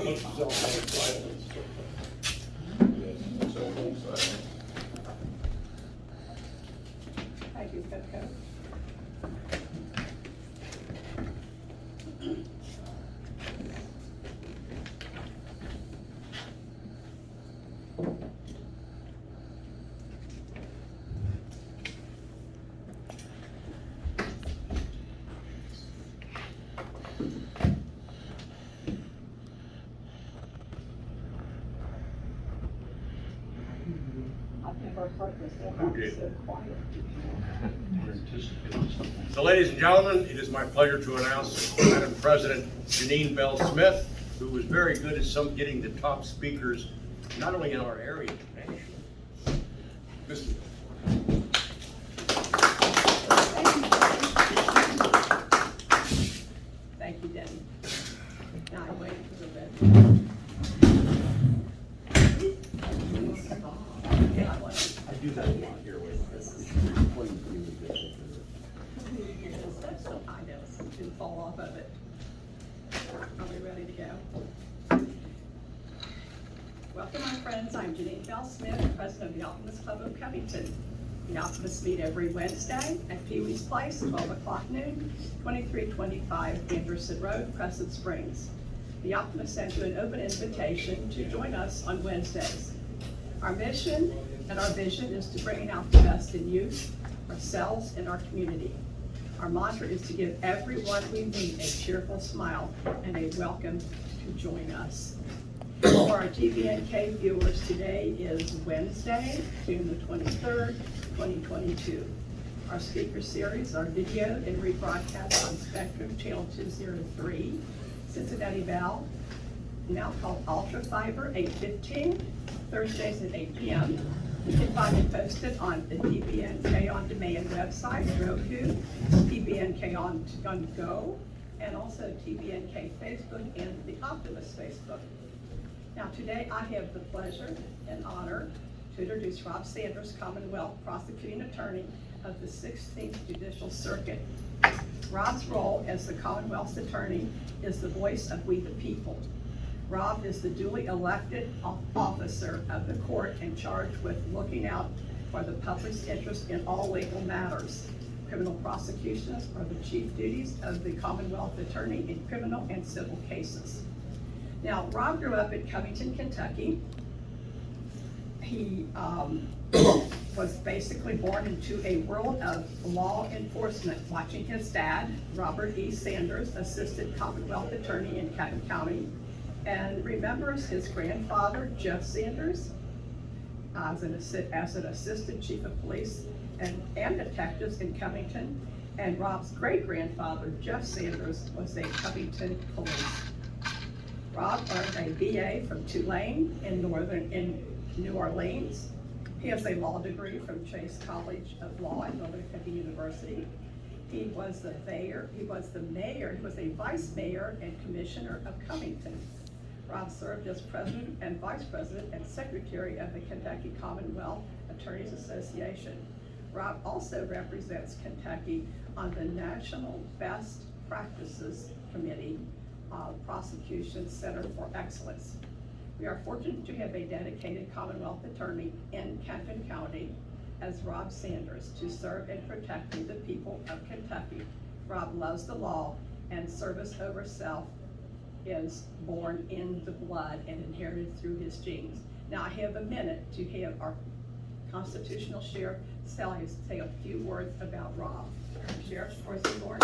Thank you, Petco. I've never heard this so quiet. So, ladies and gentlemen, it is my pleasure to announce Madam President Janine Bell Smith, who was very good at getting the top speakers, not only in our area, but nationally. Thank you, Denny. Now I'm waiting for the red. Yeah, I want it. I do that a lot here with That's so high now, it didn't fall off of it. Are we ready to go? Welcome, my friends. I'm Janine Bell Smith, president of the Optimist Club of Covington. The Optimists meet every Wednesday at Pee Wee's Place, 12 o'clock noon, 2325 Anderson Road, Crescent Springs. The Optimists send you an open invitation to join us on Wednesdays. Our mission and our vision is to bring out the best in youth, ourselves, and our community. Our mantra is to give everyone we meet a cheerful smile and a welcome to join us. For our TVNK viewers, today is Wednesday, June the 23rd, 2022. Our speaker series are videoed and rebroadcast on Spectrum Channel 203, Cincinnati Val, now called Ultra Fiber, 8:15, Thursdays at 8 p.m. You can find it posted on the TVNK On Demand website, Roku, TVNK on Go, and also TVNK Facebook and the Optimist Facebook. Now today I have the pleasure and honor to introduce Rob Sanders, Commonwealth Prosecuting Attorney of the 16th Judicial Circuit. Rob's role as the Commonwealth's attorney is the voice of we the people. Rob is the duly elected officer of the court and charged with looking out for the public's interest in all legal matters. Criminal prosecutions are the chief duties of the Commonwealth attorney in criminal and civil cases. Now, Rob grew up in Covington, Kentucky. He was basically born into a world of law enforcement, watching his dad, Robert E. Sanders, assistant Commonwealth attorney in Canton County, and remembers his grandfather, Jeff Sanders, as an assistant chief of police and detectives in Covington. And Rob's great-grandfather, Jeff Sanders, was a Covington police. Rob earned a BA from Tulane in New Orleans. He has a law degree from Chase College of Law at Northern Kentucky University. He was a vice mayor and commissioner of Covington. Rob served as president and vice president and secretary of the Kentucky Commonwealth Attorneys Association. Rob also represents Kentucky on the National Best Practices Committee Prosecution Center for Excellence. We are fortunate to have a dedicated Commonwealth attorney in Canton County as Rob Sanders to serve and protect the people of Kentucky. Rob loves the law, and service over self is born in the blood and inherited through his genes. Now I have a minute to have our constitutional sheriff Sally say a few words about Rob. Sheriff Korzenborn.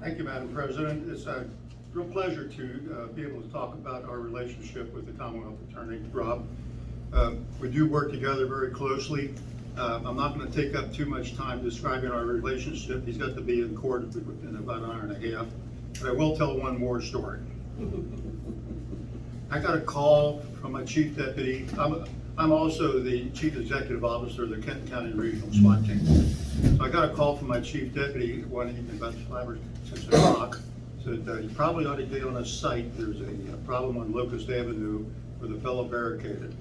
Thank you, Madam President. It's a real pleasure to be able to talk about our relationship with the Commonwealth Attorney, Rob. We do work together very closely. I'm not going to take up too much time describing our relationship. He's got to be in court in about an hour and a half, but I will tell one more story. I got a call from my chief deputy. I'm also the chief executive officer of the Kenton County Regional SWAT Team. So I got a call from my chief deputy one evening about 5 or 6 o'clock. Said, you probably ought to get on a site. There's a problem on Locust Avenue with a fellow barricaded.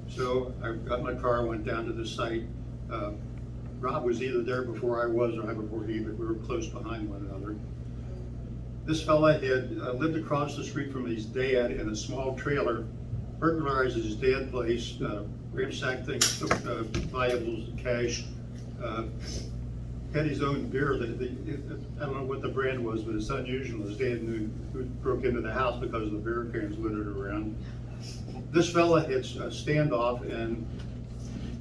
So I got my car, went down to the site. Rob was either there before I was or I before he, but we were close behind one another. This fella had lived across the street from his dad in a small trailer, burglarized his dad's place, ransacked things, took valuables, cash, had his own beer. I don't know what the brand was, but it's unusual. His dad knew who broke into the house because of the beer cans littered around. This fella had a standoff, and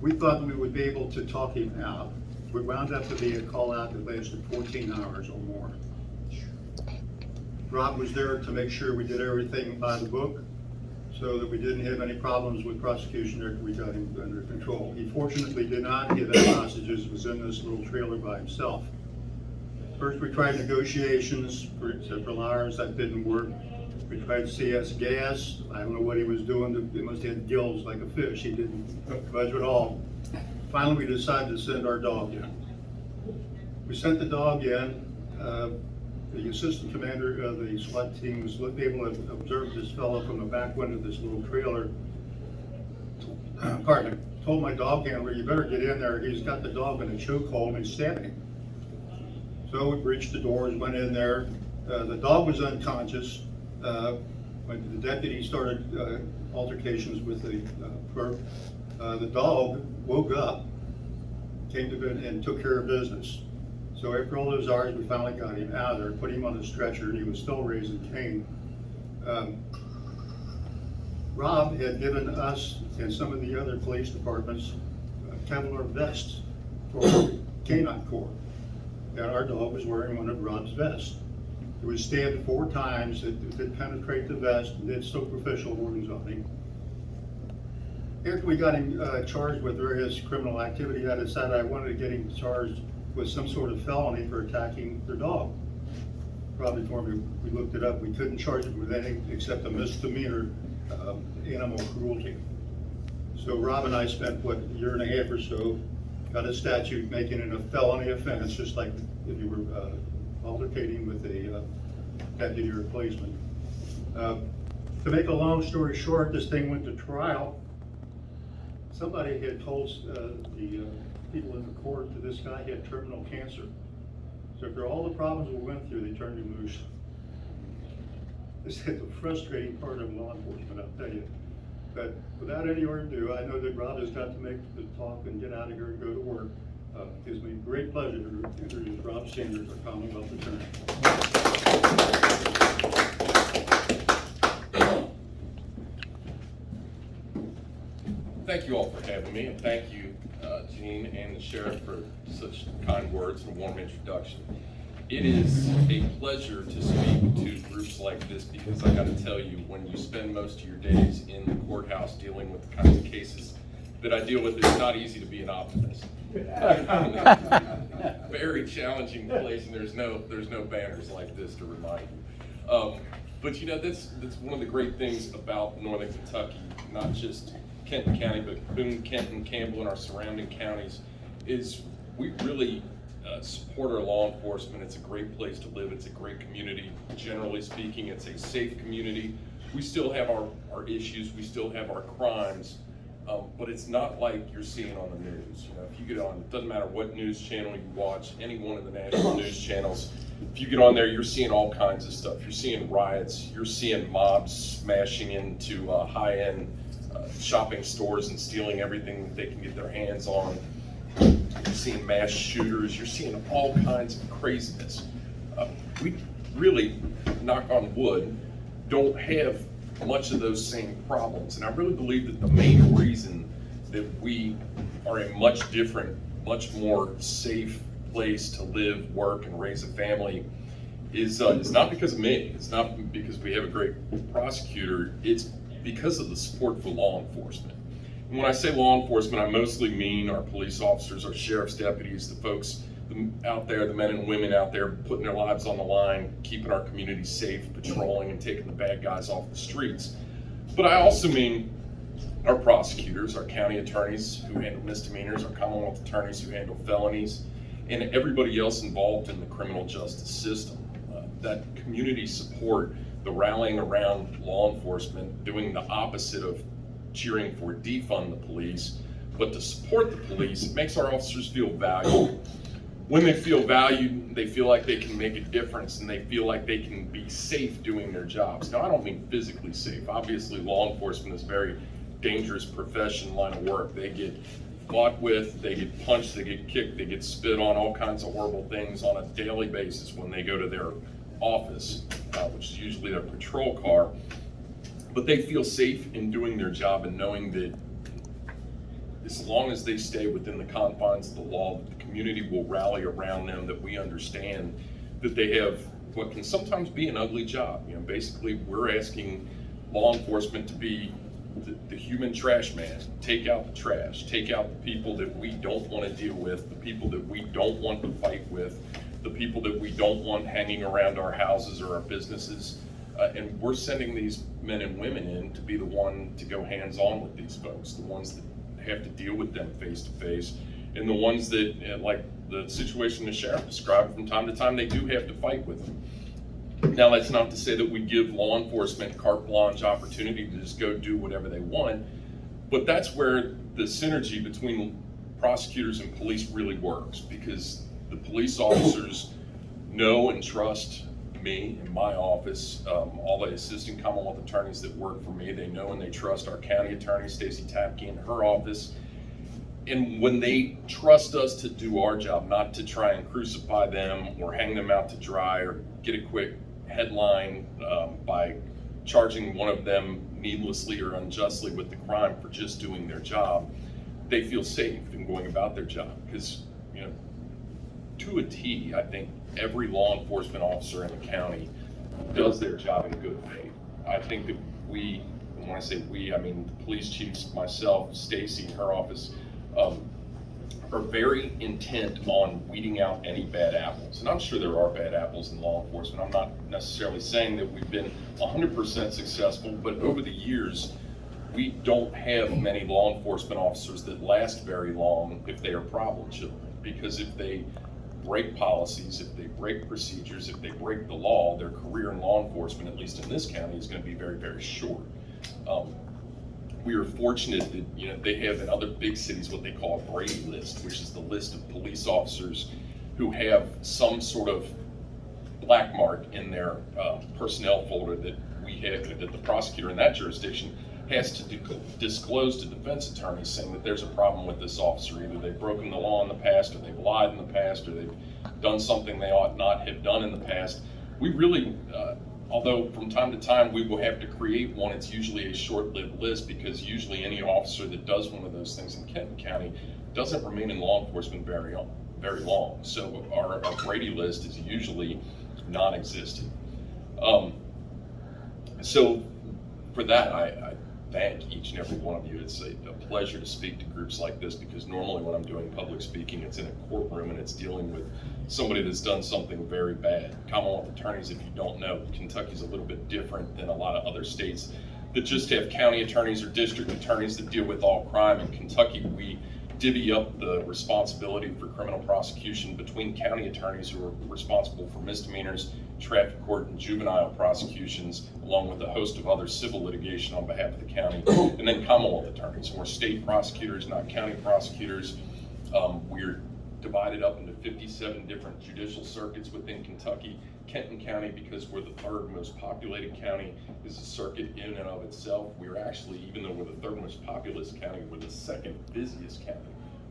we thought we would be able to talk him out. We wound up to be a call out that lasted 14 hours or more. Rob was there to make sure we did everything by the book so that we didn't have any problems with prosecution after we got him under control. He fortunately did not give any hostages, was in this little trailer by himself. First we tried negotiations for several hours, that didn't work. We tried CS gas, I don't know what he was doing, he must have had gills like a fish, he didn't budge at all. Finally we decided to send our dog in. We sent the dog in. The assistant commander of the SWAT team was able to observe this fellow from the back window of this little trailer. Pardon me, told my dog handler, you better get in there, he's got the dog in a chokehold and he's stabbing him. So we breached the doors, went in there. The dog was unconscious. When the deputy started altercations with the clerk, the dog woke up, came to bed and took care of business. So after all those hours, we finally got him out of there, put him on a stretcher, and he was still raising Cain. Rob had given us and some of the other police departments Kevlar vests for canine corps. And our dog was wearing one of Rob's vests. It was stabbed 4 times, it did penetrate the vest, and did superficial wounds on him. After we got him charged with various criminal activity, I decided I wanted to get him charged with some sort of felony for attacking their dog. Probably for me, we looked it up, we couldn't charge him with anything except a misdemeanor animal cruelty. So Rob and I spent, what, a year and a half or so, got a statute making it a felony offense, just like if you were altercating with a deputy or policeman. To make a long story short, this thing went to trial. Somebody had told the people in the court that this guy had terminal cancer. So after all the problems we went through, they turned him loose. This is the frustrating part of law enforcement, I'll tell you. But without any more ado, I know that Rob has got to make the talk and get out of here and go to work. It gives me great pleasure to introduce Rob Sanders, our Commonwealth attorney. Thank you all for having me, and thank you, Gene and the sheriff, for such kind words and a warm introduction. It is a pleasure to speak to groups like this, because I got to tell you, when you spend most of your days in the courthouse dealing with the kinds of cases that I deal with, it's not easy to be an optimist. Very challenging place, and there's no banners like this to remind you. But you know, that's one of the great things about Northern Kentucky, not just Kenton County, but Boone, Kenton, Campbell, and our surrounding counties, is we really support our law enforcement. It's a great place to live. It's a great community. Generally speaking, it's a safe community. We still have our issues. We still have our crimes, but it's not like you're seeing on the news. You know, if you get on, it doesn't matter what news channel you watch, any one of the national news channels, if you get on there, you're seeing all kinds of stuff. You're seeing riots. You're seeing mobs smashing into high-end shopping stores and stealing everything that they can get their hands on. You're seeing mass shooters. You're seeing all kinds of craziness. We really, knock on wood, don't have much of those same problems. And I really believe that the main reason that we are a much different, much more safe place to live, work, and raise a family is not because of me. It's not because we have a great prosecutor. It's because of the support for law enforcement. And when I say law enforcement, I mostly mean our police officers, our sheriff's deputies, the folks out there, the men and women out there putting their lives on the line, keeping our community safe, patrolling, and taking the bad guys off the streets. But I also mean our prosecutors, our county attorneys who handle misdemeanors, our Commonwealth attorneys who handle felonies, and everybody else involved in the criminal justice system. That community support, the rallying around law enforcement, doing the opposite of cheering for defund the police, but to support the police. It makes our officers feel valued. When they feel valued, they feel like they can make a difference, and they feel like they can be safe doing their jobs. Now, I don't mean physically safe. Obviously, law enforcement is a very dangerous profession, line of work. They get fought with, they get punched, they get kicked, they get spit on, all kinds of horrible things on a daily basis when they go to their office, which is usually their patrol car. But they feel safe in doing their job and knowing that as long as they stay within the confines of the law, the community will rally around them, that we understand that they have what can sometimes be an ugly job. You know, basically, we're asking law enforcement to be the human trash man. Take out the trash, take out the people that we don't want to deal with, the people that we don't want to fight with, the people that we don't want hanging around our houses or our businesses. And we're sending these men and women in to be the one to go hands-on with these folks, the ones that have to deal with them face to face, and the ones that, like the situation the sheriff described, from time to time they do have to fight with them. Now, that's not to say that we give law enforcement carte blanche opportunity to just go do whatever they want, but that's where the synergy between prosecutors and police really works, because the police officers know and trust me and my office, all the assistant Commonwealth attorneys that work for me. They know and they trust our county attorney, Stacey Tapke, in her office. And when they trust us to do our job, not to try and crucify them or hang them out to dry or get a quick headline by charging one of them needlessly or unjustly with the crime for just doing their job, they feel safe in going about their job. Because, you know, to a T, I think every law enforcement officer in the county does their job in good faith. I think that we, and when I say we, I mean the police chiefs, myself, Stacey, her office, are very intent on weeding out any bad apples. And I'm sure there are bad apples in law enforcement. I'm not necessarily saying that we've been 100% successful, but over the years, we don't have many law enforcement officers that last very long if they are problem children. Because if they break policies, if they break procedures, if they break the law, their career in law enforcement, at least in this county, is going to be very, very short. We are fortunate that, you know, they have in other big cities what they call a Brady list, which is the list of police officers who have some sort of black mark in their personnel folder that we have, that the prosecutor in that jurisdiction has to disclose to defense attorneys, saying that there's a problem with this officer. Either they've broken the law in the past, or they've lied in the past, or they've done something they ought not have done in the past. We really, although from time to time we will have to create one, it's usually a short-lived list, because usually any officer that does one of those things in Kenton County doesn't remain in law enforcement very long. So our Brady list is usually non-existent. So for that, I thank each and every one of you. It's a pleasure to speak to groups like this, because normally when I'm doing public speaking, it's in a courtroom and it's dealing with somebody that's done something very bad. Commonwealth attorneys, if you don't know, Kentucky's a little bit different than a lot of other states that just have county attorneys or district attorneys that deal with all crime. In Kentucky, we divvy up the responsibility for criminal prosecution between county attorneys who are responsible for misdemeanors, traffic court, and juvenile prosecutions, along with a host of other civil litigation on behalf of the county, and then Commonwealth attorneys. We're state prosecutors, not county prosecutors. We're divided up into 57 different judicial circuits within Kentucky. Kenton County, because we're the third most populated county, is a circuit in and of itself. We're actually, even though we're the third most populous county, we're the second busiest county.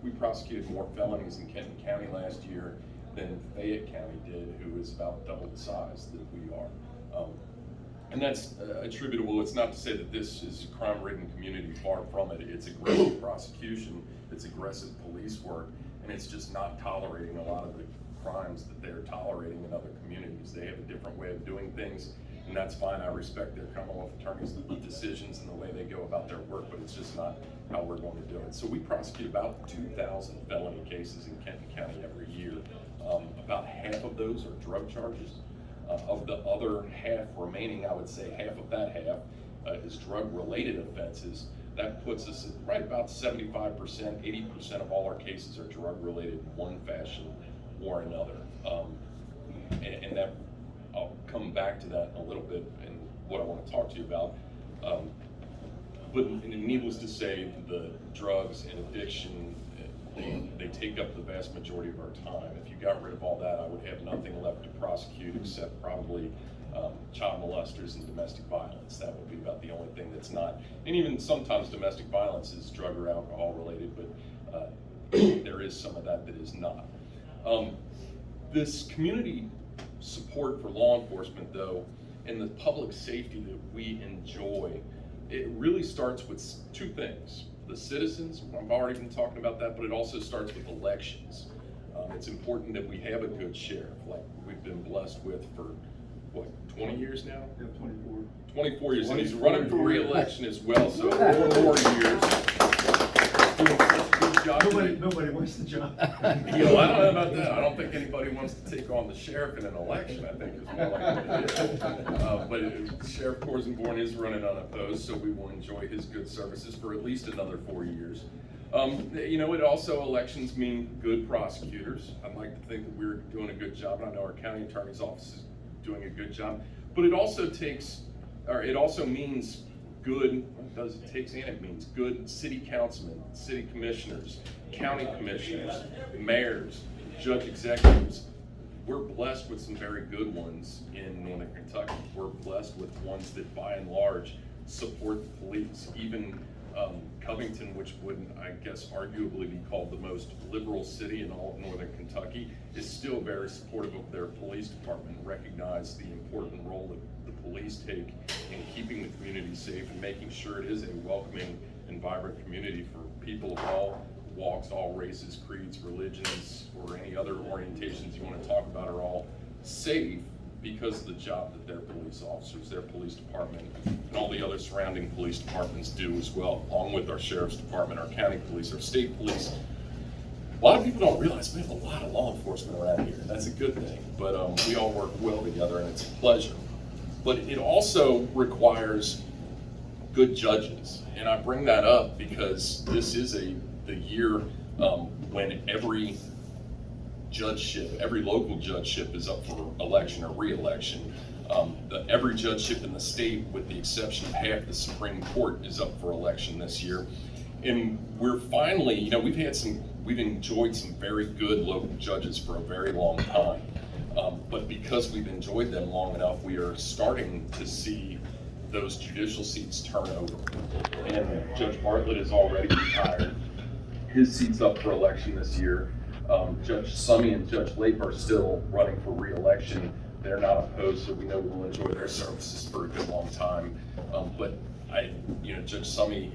We prosecuted more felonies in Kenton County last year than Fayette County did, who is about double the size that we are. And that's attributable. It's not to say that this is a crime-ridden community, far from it. It's aggressive prosecution, it's aggressive police work, and it's just not tolerating a lot of the crimes that they're tolerating in other communities. They have a different way of doing things, and that's fine. I respect their Commonwealth attorneys' decisions and the way they go about their work, but it's just not how we're going to do it. So we prosecute about 2,000 felony cases in Kenton County every year. About half of those are drug charges. Of the other half remaining, I would say half of that half is drug-related offenses. That puts us at right about 75%, 80% of all our cases are drug-related in one fashion or another. And that, I'll come back to that in a little bit and what I want to talk to you about. But needless to say, the drugs and addiction, they take up the vast majority of our time. If you got rid of all that, I would have nothing left to prosecute except probably child molesters and domestic violence. That would be about the only thing that's not, and even sometimes domestic violence is drug or alcohol related, but there is some of that that is not. This community support for law enforcement, though, and the public safety that we enjoy, it really starts with two things. The citizens, I've already been talking about that, but it also starts with elections. It's important that we have a good sheriff, like we've been blessed with for, what, 20 years now? Yeah, 24. 24 years, and he's running for re-election as well, so 4 more years. Doing such a good job. Nobody wants the job. I don't know about that. I don't think anybody wants to take on the sheriff in an election. I think is more like what it is. But Sheriff Korzenborn is running unopposed, so we will enjoy his good services for at least another 4 years. It also, elections mean good prosecutors. I'd like to think that we're doing a good job, and I know our county attorney's office is doing a good job. But it also means good, it means good city councilmen, city commissioners, county commissioners, mayors, judge executives. We're blessed with some very good ones in Northern Kentucky. We're blessed with ones that by and large support the police. Even Covington, which would, I guess, arguably be called the most liberal city in all of Northern Kentucky, is still very supportive of their police department, recognize the important role that the police take in keeping the community safe and making sure it is a welcoming and vibrant community for people of all walks, all races, creeds, religions, or any other orientations you want to talk about are all safe because of the job that their police officers, their police department, and all the other surrounding police departments do as well, along with our sheriff's department, our county police, our state police. A lot of people don't realize we have a lot of law enforcement around here, and that's a good thing, but we all work well together, and it's a pleasure. But it also requires good judges, and I bring that up because this is the year when every judgeship, every local judgeship is up for election or re-election. Every judgeship in the state, with the exception of half the Supreme Court, is up for election this year. And we're finally, we've enjoyed some very good local judges for a very long time. But because we've enjoyed them long enough, we are starting to see those judicial seats turn over. And Judge Bartlett is already retired. His seat's up for election this year. Judge Summey and Judge Lape are still running for re-election. They're not opposed, so we know we'll enjoy their services for a good long time. But Judge Summey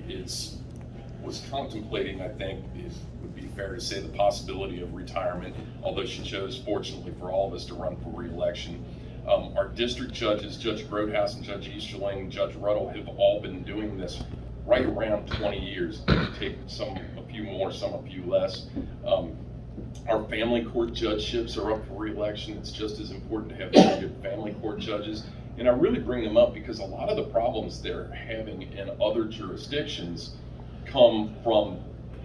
was contemplating, I think, it would be fair to say, the possibility of retirement, although she chose, fortunately for all of us, to run for re-election. Our district judges, Judge Grodhouse and Judge Easterling, Judge Ruddle, have all been doing this right around 20 years. Take a few more, some a few less. Our family court judgeships are up for re-election. It's just as important to have very good family court judges. And I really bring them up because a lot of the problems they're having in other jurisdictions come from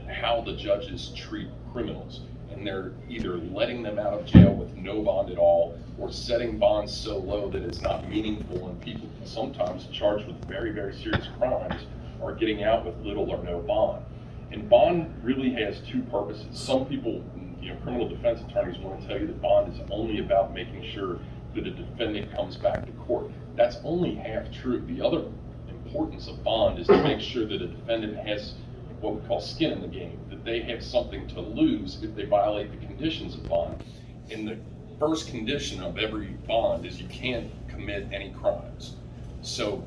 how the judges treat criminals. And they're either letting them out of jail with no bond at all, or setting bonds so low that it's not meaningful, and people sometimes charged with very, very serious crimes are getting out with little or no bond. And bond really has two purposes. Some people, criminal defense attorneys, want to tell you that bond is only about making sure that a defendant comes back to court. That's only half true. The other importance of bond is to make sure that a defendant has what we call skin in the game, that they have something to lose if they violate the conditions of bond. And the first condition of every bond is you can't commit any crimes. So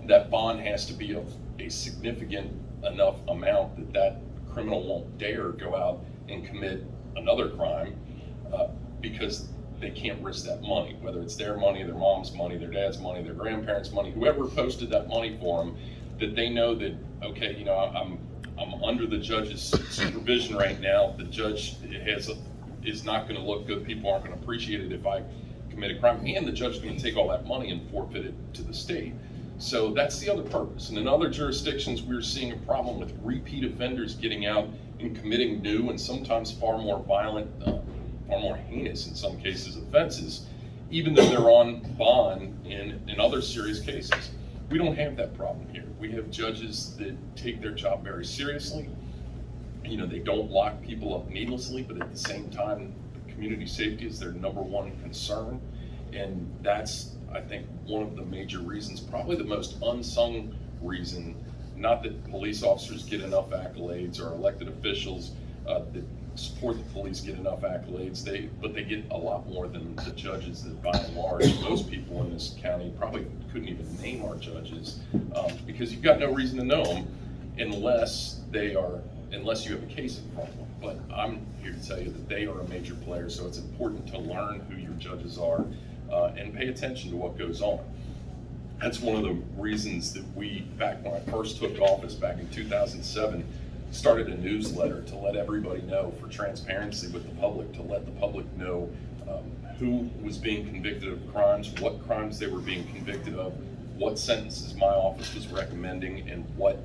that bond has to be of a significant enough amount that that criminal won't dare go out and commit another crime because they can't risk that money, whether it's their money, their mom's money, their dad's money, their grandparents' money, whoever posted that money for them, that they know that, okay, I'm under the judge's supervision right now. The judge is not going to look good. People aren't going to appreciate it if I commit a crime, and the judge is going to take all that money and forfeit it to the state. So that's the other purpose. And in other jurisdictions, we're seeing a problem with repeat offenders getting out and committing new and sometimes far more violent, far more heinous in some cases offenses, even though they're on bond in other serious cases. We don't have that problem here. We have judges that take their job very seriously. You know, they don't lock people up needlessly, but at the same time, community safety is their number one concern. And that's, I think, one of the major reasons, probably the most unsung reason, not that police officers get enough accolades or elected officials that support the police get enough accolades, but they get a lot more than the judges that by and large, most people in this county probably couldn't even name our judges, because you've got no reason to know them unless you have a case in front of them. But I'm here to tell you that they are a major player, so it's important to learn who your judges are and pay attention to what goes on. That's one of the reasons that we, back when I first took office back in 2007, started a newsletter to let everybody know, for transparency with the public, to let the public know who was being convicted of crimes, what crimes they were being convicted of, what sentences my office was recommending, and what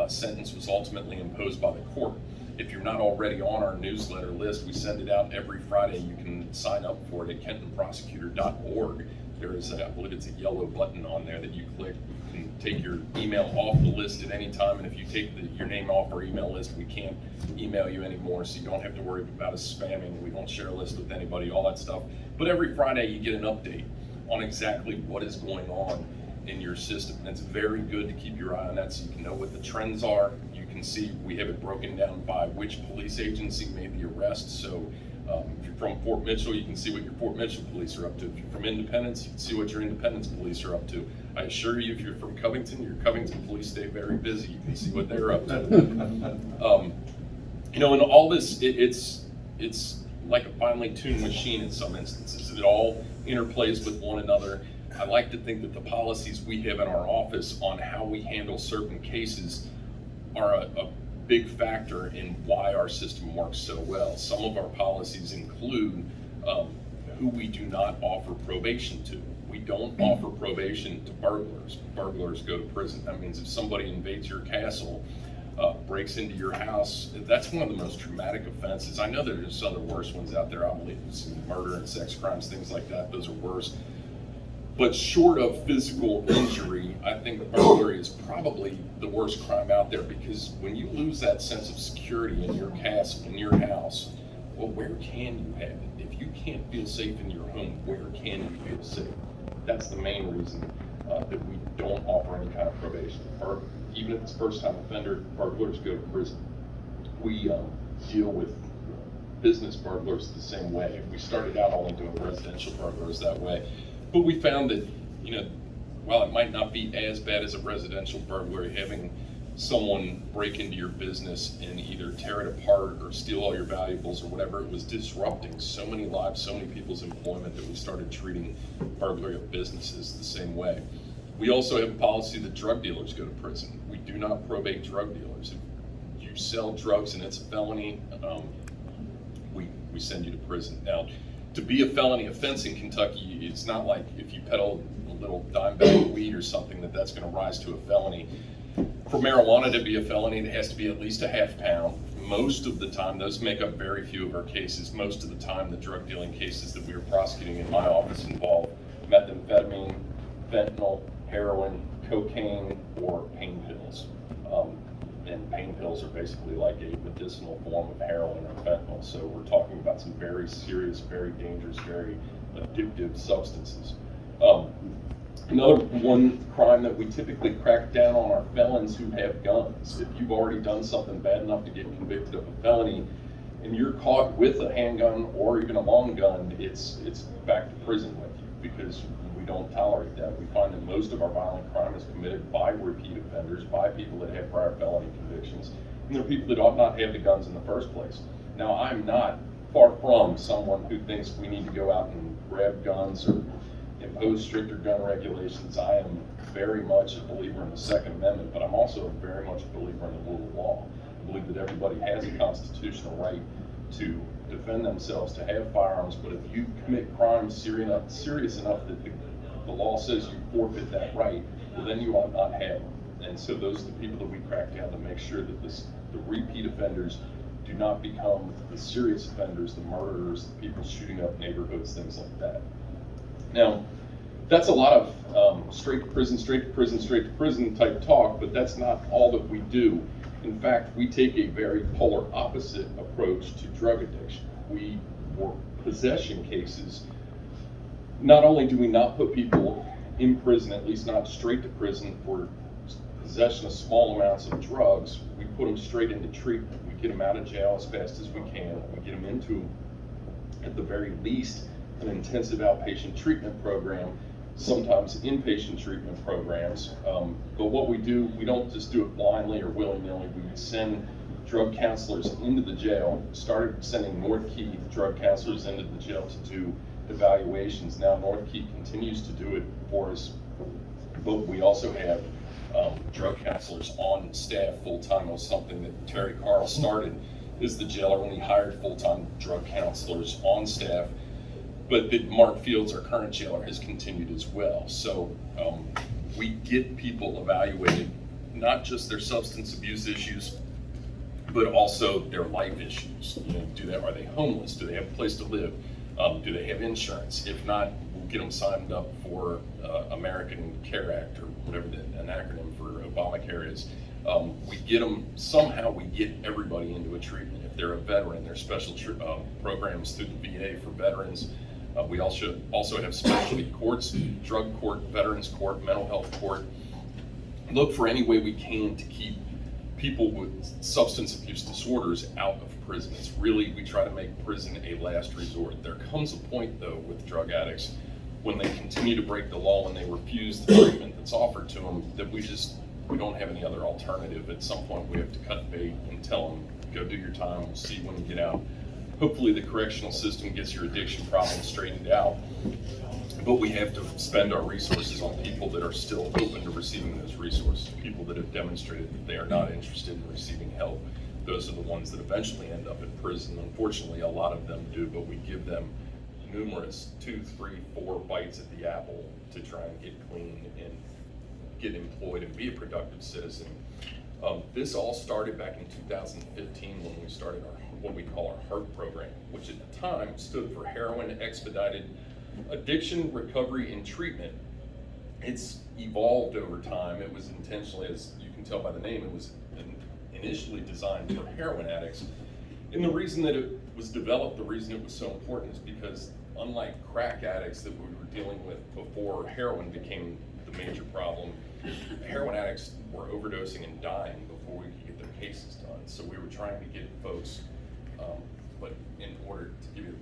sentence was ultimately imposed by the court. If you're not already on our newsletter list, we send it out every Friday. You can sign up for it at kentonprosecutor.org. There is I believe it's a yellow button on there that you click. You can take your email off the list at any time, and if you take your name off our email list, we can't email you anymore, so you don't have to worry about us spamming. We don't share a list with anybody, all that stuff. But every Friday you get an update on exactly what is going on in your system. And it's very good to keep your eye on that so you can know what the trends are. You can see we have it broken down by which police agency made the arrest. So if you're from Fort Mitchell, you can see what your Fort Mitchell police are up to. If you're from Independence, you can see what your Independence police are up to. I assure you, if you're from Covington, your Covington police stay very busy. You can see what they're up to. You know, and all this, it's like a finely tuned machine in some instances. It all interplays with one another. I like to think that the policies we have in our office on how we handle certain cases are a big factor in why our system works so well. Some of our policies include who we do not offer probation to. We don't offer probation to burglars. Burglars go to prison. That means if somebody invades your castle, breaks into your house, that's one of the most traumatic offenses. I know there's other worse ones out there. I believe murder and sex crimes, things like that. Those are worse. But short of physical injury, I think burglary is probably the worst crime out there, because when you lose that sense of security in your castle, in your house, well, where can you have it? If you can't feel safe in your home, where can you feel safe? That's the main reason that we don't offer any kind of probation. Or even if it's first-time offender, burglars go to prison. We deal with business burglars the same way. We started out only doing residential burglars that way. But we found that, you know, while it might not be as bad as a residential burglary, having someone break into your business and either tear it apart or steal all your valuables or whatever, it was disrupting so many lives, so many people's employment, that we started treating burglary of businesses the same way. We also have a policy that drug dealers go to prison. We do not probate drug dealers. If you sell drugs and it's a felony, we send you to prison. Now, to be a felony offense in Kentucky, it's not like if you peddle a little dime bag of weed or something that's going to rise to a felony. For marijuana to be a felony, it has to be at least a half pound. Most of the time, those make up very few of our cases. Most of the time, the drug dealing cases that we are prosecuting in my office involve methamphetamine, fentanyl, heroin, cocaine, or pain pills. And pain pills are basically like a medicinal form of heroin or fentanyl. So we're talking about some very serious, very dangerous, very addictive substances. Another one crime that we typically crack down on are felons who have guns. If you've already done something bad enough to get convicted of a felony and you're caught with a handgun or even a long gun, it's back to prison with you, because we don't tolerate that. We find that most of our violent crime is committed by repeat offenders, by people that have prior felony convictions, and they're people that ought not have the guns in the first place. Now, I'm not far from someone who thinks we need to go out and grab guns or impose stricter gun regulations. I am very much a believer in the Second Amendment, but I'm also very much a believer in the rule of law. I believe that everybody has a constitutional right to defend themselves, to have firearms, but if you commit crimes serious enough that the law says you forfeit that right, well, then you ought not have them. And so those are the people that we crack down to make sure that the repeat offenders do not become the serious offenders, the murderers, the people shooting up neighborhoods, things like that. Now, That's a lot of straight to prison, straight to prison, straight to prison type talk, but that's not all that we do. In fact, we take a very polar opposite approach to drug addiction. For possession cases, not only do we not put people in prison, at least not straight to prison for possession of small amounts of drugs, we put them straight into treatment. We get them out of jail as fast as we can. We get them into, at the very least, an intensive outpatient treatment program, sometimes inpatient treatment programs. But what we do, we don't just do it blindly or willy-nilly. We send drug counselors into the jail, started sending North Key drug counselors into the jail to do evaluations. Now North Key continues to do it for us, but we also have drug counselors on staff full-time. It was something that Terry Carl started as the jailer when he hired full-time drug counselors on staff, but that Mark Fields, our current jailer, has continued as well. So we get people evaluated, not just their substance abuse issues, but also their life issues. You know, are they homeless? Do they have a place to live? Do they have insurance? If not, we'll get them signed up for American Care Act, or whatever an acronym for Obamacare is. We get them, somehow we get everybody into a treatment. If they're a veteran, there's special programs through the VA for veterans. We also have specialty courts, drug court, veterans court, mental health court. Look for any way we can to keep people with substance abuse disorders out of prison. It's really, we try to make prison a last resort. There comes a point though with drug addicts when they continue to break the law and they refuse the treatment that's offered to them that we don't have any other alternative. At some point we have to cut bait and tell them, go do your time, we'll see when you get out. Hopefully the correctional system gets your addiction problem straightened out, but we have to spend our resources on people that are still open to receiving those resources, people that have demonstrated that they are not interested in receiving help. Those are the ones that eventually end up in prison. Unfortunately, a lot of them do, but we give them numerous 2, 3, 4 bites at the apple to try and get clean and get employed and be a productive citizen. This all started back in 2015 when we started what we call our HART program, which at the time stood for Heroin Expedited Addiction, Recovery, and Treatment. It's evolved over time. It was intentionally, as you can tell by the name, it was initially designed for heroin addicts. And the reason that it was developed, the reason it was so important is because unlike crack addicts that we were dealing with before heroin became the major problem, heroin addicts were overdosing and dying before we could get their cases done. So we were trying to get folks, but in order to give you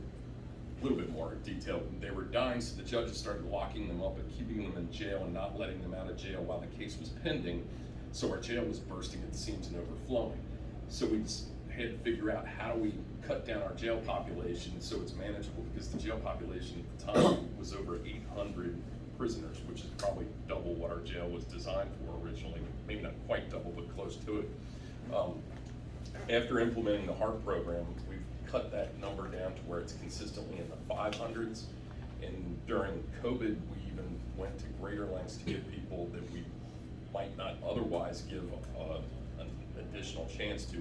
a little bit more detail, they were dying, so the judges started locking them up and keeping them in jail and not letting them out of jail while the case was pending. So our jail was bursting at the seams and overflowing. So we just had to figure out how do we cut down our jail population so it's manageable, because the jail population at the time was over 800 prisoners, which is probably double what our jail was designed for originally. Maybe not quite double, but close to it. After implementing the HART program, we've cut that number down to where it's consistently in the 500s. And during COVID, we even went to greater lengths to get people that we might not otherwise give an additional chance to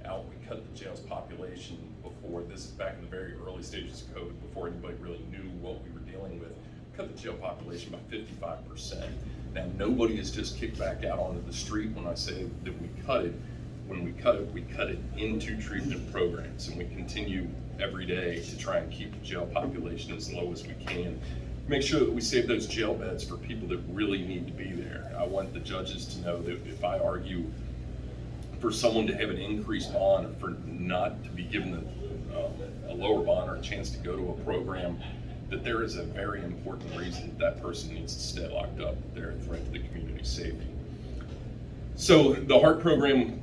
out. We cut the jail's population before this, back in the very early stages of COVID, before anybody really knew what we were dealing with. Cut the jail population by 55%. Now, nobody is just kicked back out onto the street when I say that we cut it. When we cut it into treatment programs, and we continue every day to try and keep the jail population as low as we can. Make sure that we save those jail beds for people that really need to be there. I want the judges to know that if I argue for someone to have an increased bond, or for not to be given a lower bond or a chance to go to a program, that there is a very important reason that person needs to stay locked up. They're a threat to the community's safety. So the HART program,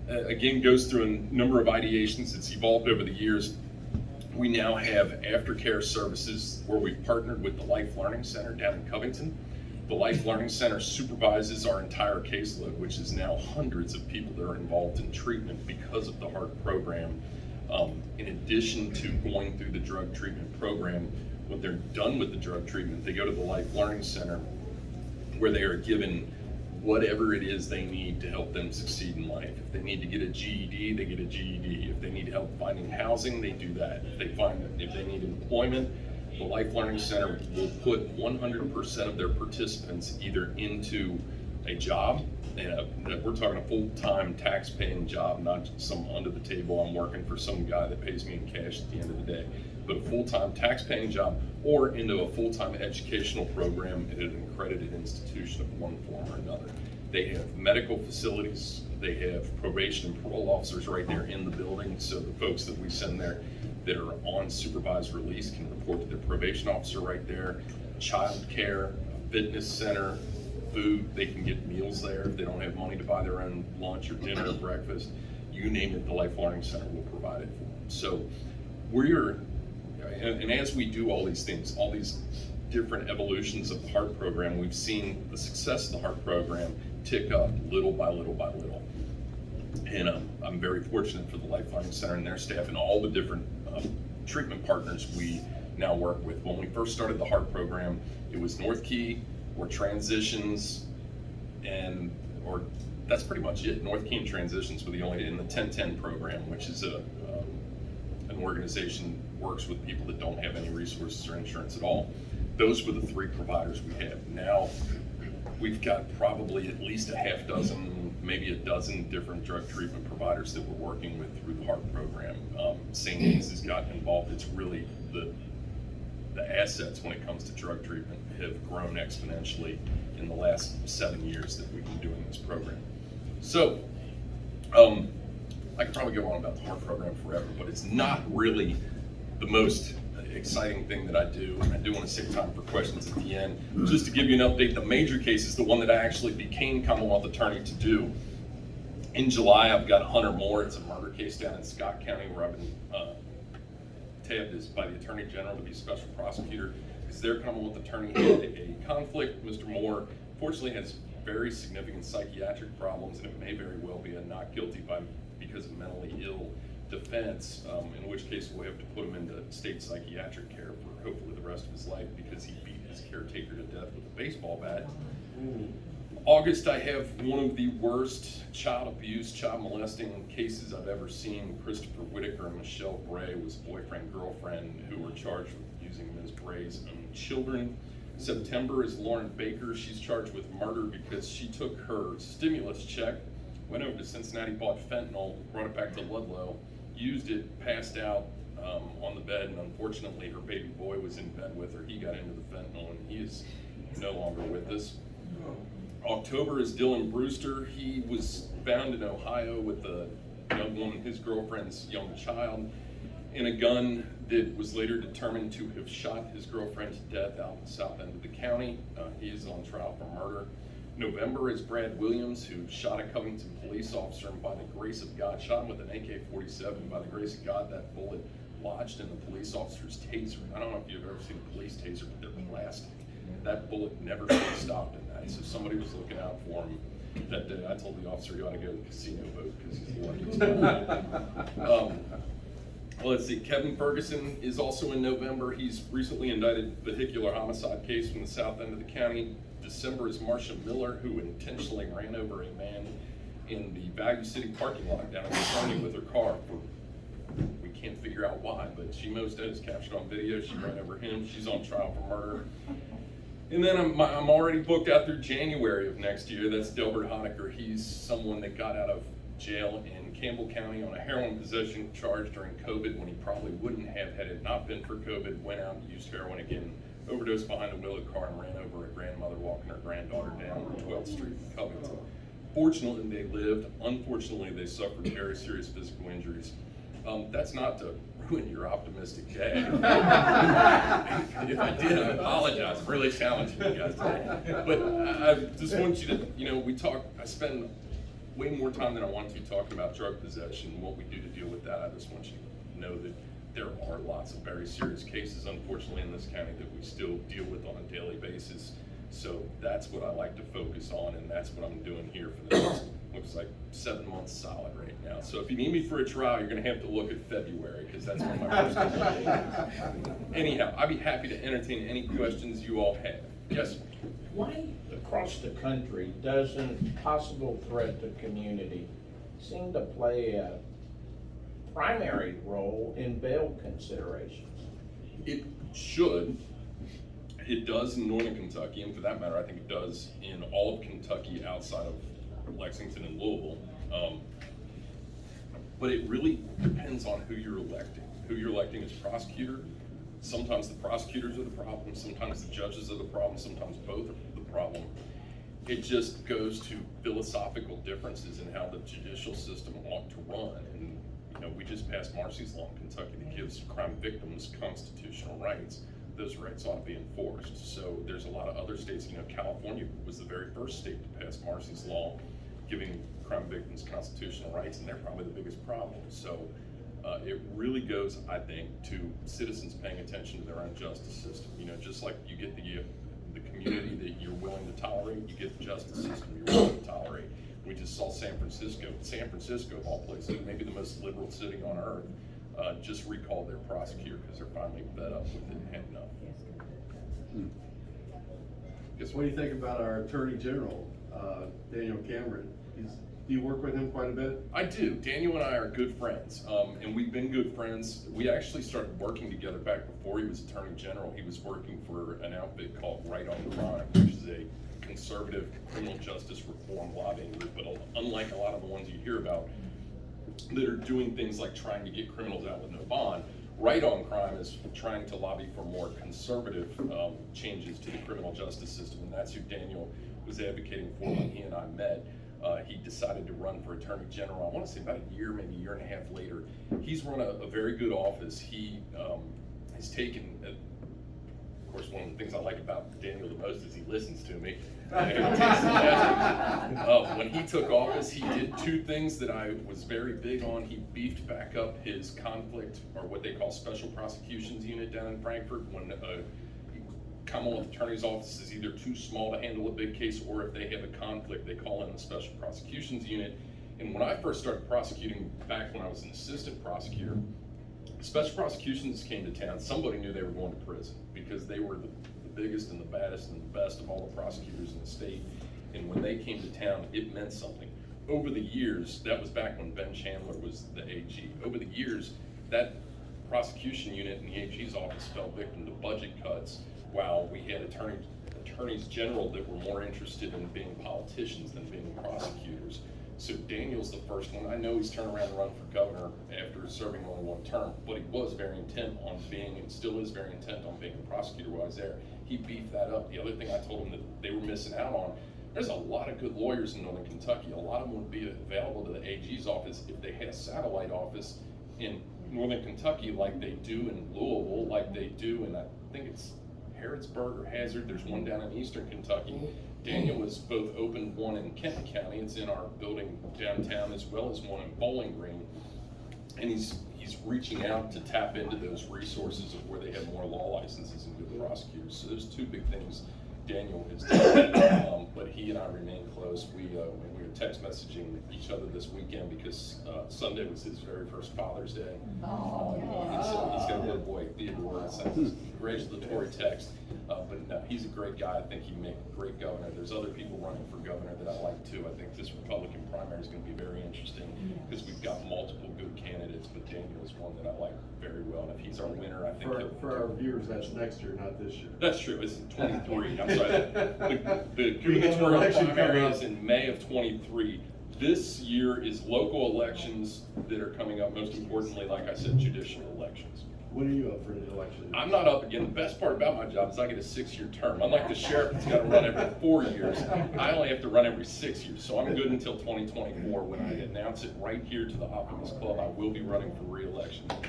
again, goes through a number of ideations. It's evolved over the years. We now have aftercare services where we've partnered with the Life Learning Center down in Covington. The Life Learning Center supervises our entire caseload, which is now hundreds of people that are involved in treatment because of the HART program. In addition to going through the drug treatment program, when they're done with the drug treatment, they go to the Life Learning Center where they are given whatever it is they need to help them succeed in life. If they need to get a GED, they get a GED. If they need help finding housing, they do that. If they need employment, the Life Learning Center will put 100% of their participants either into a job, and we're talking a full-time tax-paying job, not some under the table, I'm working for some guy that pays me in cash at the end of the day, but a full-time tax-paying job, or into a full-time educational program at an accredited institution of one form or another. They have medical facilities, they have probation and parole officers right there in the building, so the folks that we send there that are on supervised release can report to their probation officer right there. Child care, fitness center, food, they can get meals there if they don't have money to buy their own lunch or dinner or breakfast. You name it, the Life Learning Center will provide it for them. So and as we do all these things, all these different evolutions of the HEART program, we've seen the success of the HEART program tick up little by little by little. And I'm very fortunate for the Life Learning Center and their staff and all the different treatment partners we now work with. When we first started the HEART program, it was North Key or Transitions, or that's pretty much it. North Key and Transitions were the only, in the 1010 program, which is an organization that works with people that don't have any resources or insurance at all. Those were the three providers we had. Now we've got probably at least a half dozen, maybe a dozen different drug treatment providers that we're working with through the HEART program. St. Anne's has gotten involved. It's really the assets when it comes to drug treatment have grown exponentially in the last 7 years that we've been doing this program. So I could probably go on about the HEART program forever, but it's not really the most exciting thing that I do. And I do want to save time for questions at the end. Just to give you an update, the major case is the one that I actually became Commonwealth attorney to do. In July, I've got Hunter Moore. It's a murder case down in Scott County where I've been tabbed by the Attorney General to be special prosecutor. Because their Commonwealth attorney had a conflict. Mr. Moore fortunately has very significant psychiatric problems, and it may very well be a not guilty because of mentally ill defense, in which case we'll have to put him into state psychiatric care for hopefully the rest of his life because he beat his caretaker to death with a baseball bat. August, I have one of the worst child abuse, child molesting cases I've ever seen. Christopher Whitaker and Michelle Bray was boyfriend, girlfriend who were charged with using Ms. Bray's own children. September is Lauren Baker. She's charged with murder because she took her stimulus check, went over to Cincinnati, bought fentanyl, brought it back to Ludlow, used it, passed out on the bed, and unfortunately her baby boy was in bed with her. He got into the fentanyl and he is no longer with us. October is Dylan Brewster. He was found in Ohio with a young woman, his girlfriend's young child, in a gun that was later determined to have shot his girlfriend to death out in the south end of the county. He is on trial for murder. November is Brad Williams, who shot a Covington police officer, and by the grace of God, shot him with an AK-47. By the grace of God, that bullet lodged in the police officer's taser. I don't know if you've ever seen a police taser, but they're plastic. That bullet never really stopped in that. So somebody was looking out for him that day. I told the officer he ought to go to the casino boat because he's lucky. Let's see, Kevin Ferguson is also in November. He's recently indicted vehicular homicide case from the south end of the county. December is Marcia Miller, who intentionally ran over a man in the Value City parking lot down in County with her car. We can't figure out why, but she most is captured on video. She ran over him. She's on trial for murder. And then I'm already booked out through January of next year. That's Delbert Honecker. He's someone that got out of jail in Campbell County on a heroin possession charge during COVID when he probably wouldn't have had it not been for COVID. Went out and used heroin again, overdosed behind a wheel of a car and ran over a grandmother walking her granddaughter down 12th Street in Covington. Fortunately, they lived. Unfortunately, they suffered very serious physical injuries. That's not to ruin your optimistic day. If I did, I apologize. I'm really challenging you guys today. But I just want you to, I spend way more time than I want to talking about drug possession and what we do to deal with that. I just want you to know that there are lots of very serious cases, unfortunately, in this county that we still deal with on a daily basis. So that's what I like to focus on, and that's what I'm doing here for the next, looks like 7 months solid right now. So if you need me for a trial, you're gonna have to look at February, because that's when my first date is. Anyhow, I'd be happy to entertain any questions you all have. Yes? Why across the country doesn't possible threat to community seem to play a primary role in bail considerations? should. It does in northern Kentucky, and for that matter, I think it does in all of Kentucky outside of Lexington and Louisville. But it really depends on who you're electing. Who you're electing as prosecutor. Sometimes the prosecutors are the problem, sometimes the judges are the problem, sometimes both are the problem. It just goes to philosophical differences in how the judicial system ought to run. And we just passed Marcy's law in Kentucky that gives crime victims constitutional rights. Those rights ought to be enforced. So there's a lot of other states, California was the very first state to pass Marcy's law, giving crime victims constitutional rights, and they're probably the biggest problem. So it really goes, I think, to citizens paying attention to their own justice system. Just like you get the community that you're willing to tolerate, you get the justice system you're willing to tolerate. We just saw San Francisco, of all places, maybe the most liberal city on earth, just recalled their prosecutor because they're finally fed up with it and had enough. What do you think about our Attorney General, Daniel Cameron? Do you work with him quite a bit? I do. Daniel and I are good friends, and we've been good friends. We actually started working together back before he was Attorney General. He was working for an outfit called Right on Crime, which is a conservative criminal justice reform lobbying group, but unlike a lot of the ones you hear about that are doing things like trying to get criminals out with no bond, Right on Crime is trying to lobby for more conservative changes to the criminal justice system, and that's who Daniel was advocating for when he and I met. He decided to run for Attorney General, I want to say about a year, maybe a year and a half later. He's run a very good office. He has taken, of course, one of the things I like about Daniel the most is he listens to me. When he took office, he did two things that I was very big on. He beefed back up his conflict, or what they call special prosecutions unit down in Frankfurt, when Commonwealth Attorney's Office is either too small to handle a big case, or if they have a conflict, they call in the Special Prosecutions Unit. And when I first started prosecuting, back when I was an assistant prosecutor, Special Prosecutions came to town, somebody knew they were going to prison because they were the biggest and the baddest and the best of all the prosecutors in the state. And when they came to town, it meant something. Over the years, that was back when Ben Chandler was the AG. Over the years, that prosecution unit in the AG's office fell victim to budget cuts, while we had attorneys general that were more interested in being politicians than being prosecutors. So Daniel's the first one. I know he's turned around and run for governor after serving only one term, but he was very intent on being, and still is very intent on being a prosecutor while I was there. He beefed that up. The other thing I told him that they were missing out on, there's a lot of good lawyers in northern Kentucky. A lot of them would be available to the AG's office if they had a satellite office in northern Kentucky like they do in Louisville, like they do in, I think it's Harrodsburg or Hazard. There's one down in eastern Kentucky. Daniel has both opened one in Kenton County. It's in our building downtown, as well as one in Bowling Green. And he's reaching out to tap into those resources of where they have more law licenses and good prosecutors. So there's two big things Daniel has done. But he and I remain close. We were text messaging each other this weekend because Sunday was his very first Father's Day. He's got a little boy, Theodore, and sent us a congratulatory text. But no, he's a great guy. I think he'd make a great governor. There's other people running for governor that I like too. I think this Republican primary is going to be very interesting because we've got multiple good candidates, but Daniel is one that I like very well. And if he's our winner, I think for our viewers, that's next year, not this year. That's true. It's 23. I'm sorry. The gubernatorial primary is in May of 23. This year is local elections that are coming up. Most importantly, like I said, judicial elections. When are you up for an election? I'm not up again. The best part about my job is I get a 6-year term. Unlike the sheriff that's got to run every 4 years, I only have to run every 6 years. So I'm good until 2024 when I announce it right here to the Optimist Club. I will be running for re-election. That's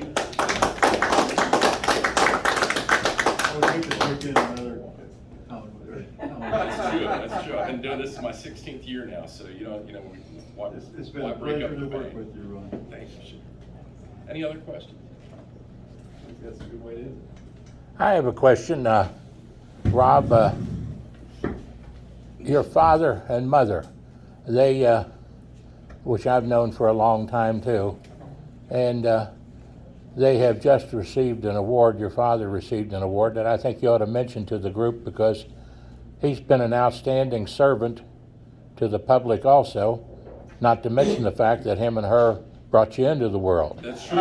true. That's true. I've been doing this my 16th year now, so why, It's been why a break pleasure up to the work band? with you, Ron. Thank you, sir. Any other questions? I think that's a good way to end it. I have a question, Rob. Your father and mother, they, which I've known for a long time too, and they have just received an award. Your father received an award that I think you ought to mention to the group because he's been an outstanding servant to the public also, not to mention the fact that him and her brought you into the world. That's true.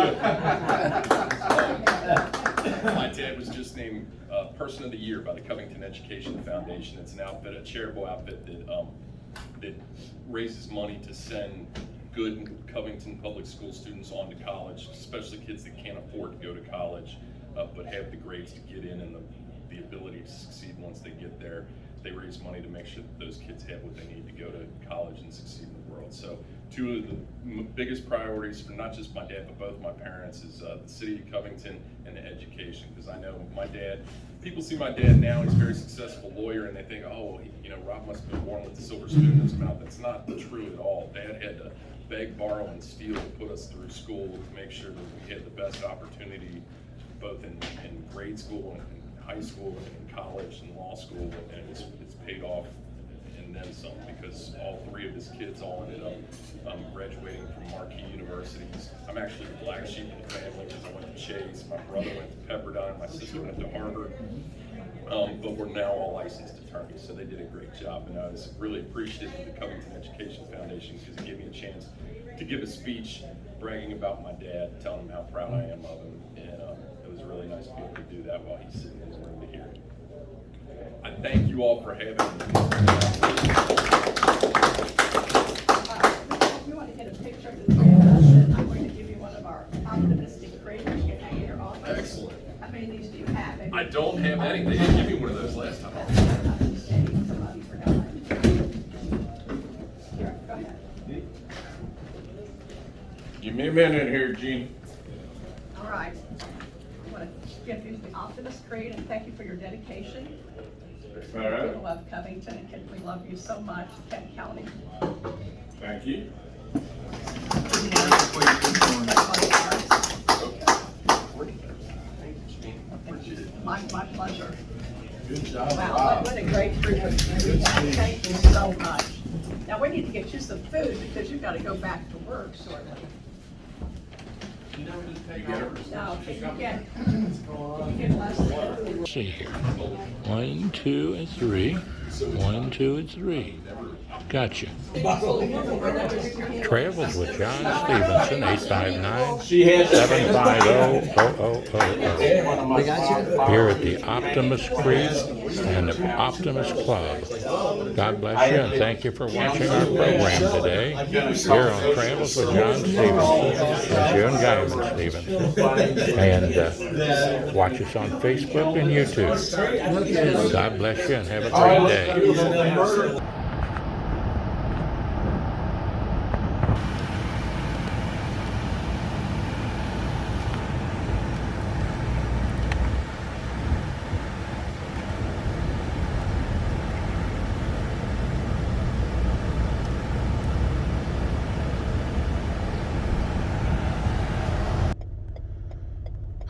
My dad was just named Person of the Year by the Covington Education Foundation. It's an outfit, a charitable outfit that raises money to send good Covington public school students on to college, especially kids that can't afford to go to college, but have the grades to get in and the ability to succeed once they get there. They raise money to make sure that those kids have what they need to go to college and succeed in the world. So two of the biggest priorities for not just my dad, but both my parents is the city of Covington and the education. Because I know my dad, people see my dad now, he's a very successful lawyer, and they think, oh, Rob must have been born with a silver spoon in his mouth. That's not true at all. Dad had to beg, borrow, and steal to put us through school to make sure that we had the best opportunity, both in grade school and high school and in college and law school, and it's paid off and then some, because all three of his kids all ended up graduating from marquee universities. I'm actually the black sheep of the family because I went to Chase, my brother went to Pepperdine, my sister went to Harvard, but we're now all licensed attorneys, so they did a great job, and I was really appreciative of the Covington Education Foundation because it gave me a chance to give a speech bragging about my dad, telling him how proud I am of him, and it was really nice to be able to do that while he's sitting in his room to hear it. I thank you all for having me. If you want to get a picture of the three of us, then I'm going to give you one of our optimistic creators you can hang in your office. Excellent. How many of these do you have? I don't have any. They didn't give me one of those last time. Somebody forgot. Here, go ahead. Give me a minute here, Gene. All right. I want to give you the Optimist Creed and thank you for your dedication. All right. People love Covington and Kent, we love you so much, Kent County. Thank you. My pleasure. Good job, Wow, Rob. what a great group of you. Thank you so much. Now, we need to get you some food because you've got to go back to work shortly. No, you get less than. Let's see here. 1, 2, and 3. 1, 2, and 3. Gotcha. Travels with John Stephenson, 859-750-0000. Here at the Optimist Creed and the Optimist Club. God bless you and thank you for watching our program today here on Travels with John Stephenson and June Guyman Stephenson. And watch us on Facebook and YouTube. God bless you and have a great day.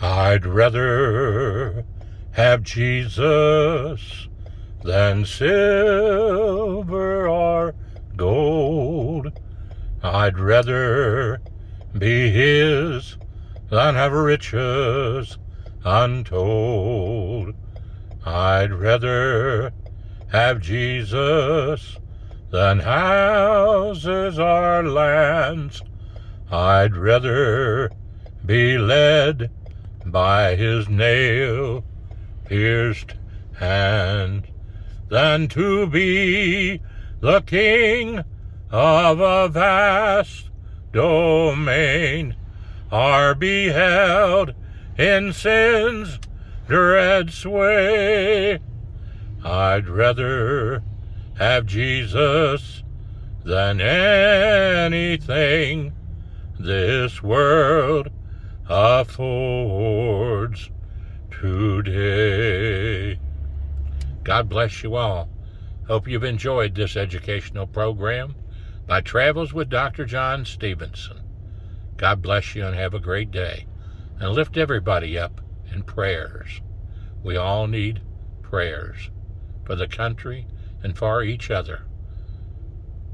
I'd rather have Jesus than silver or gold. I'd rather be his than have riches untold. I'd rather have Jesus than houses or lands. I'd rather be led by his nail-pierced hand than to be the king of a vast domain, or be held in sin's dread sway. I'd rather have Jesus than anything this world affords today. God bless you all. Hope you've enjoyed this educational program by Travels with Dr. John Stephenson. God bless you and have a great day. And lift everybody up in prayers. We all need prayers for the country and for each other.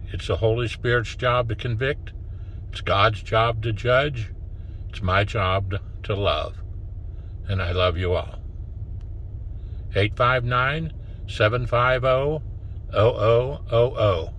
It's the Holy Spirit's job to convict. It's God's job to judge. It's my job to love. And I love you all. 859-750-0000.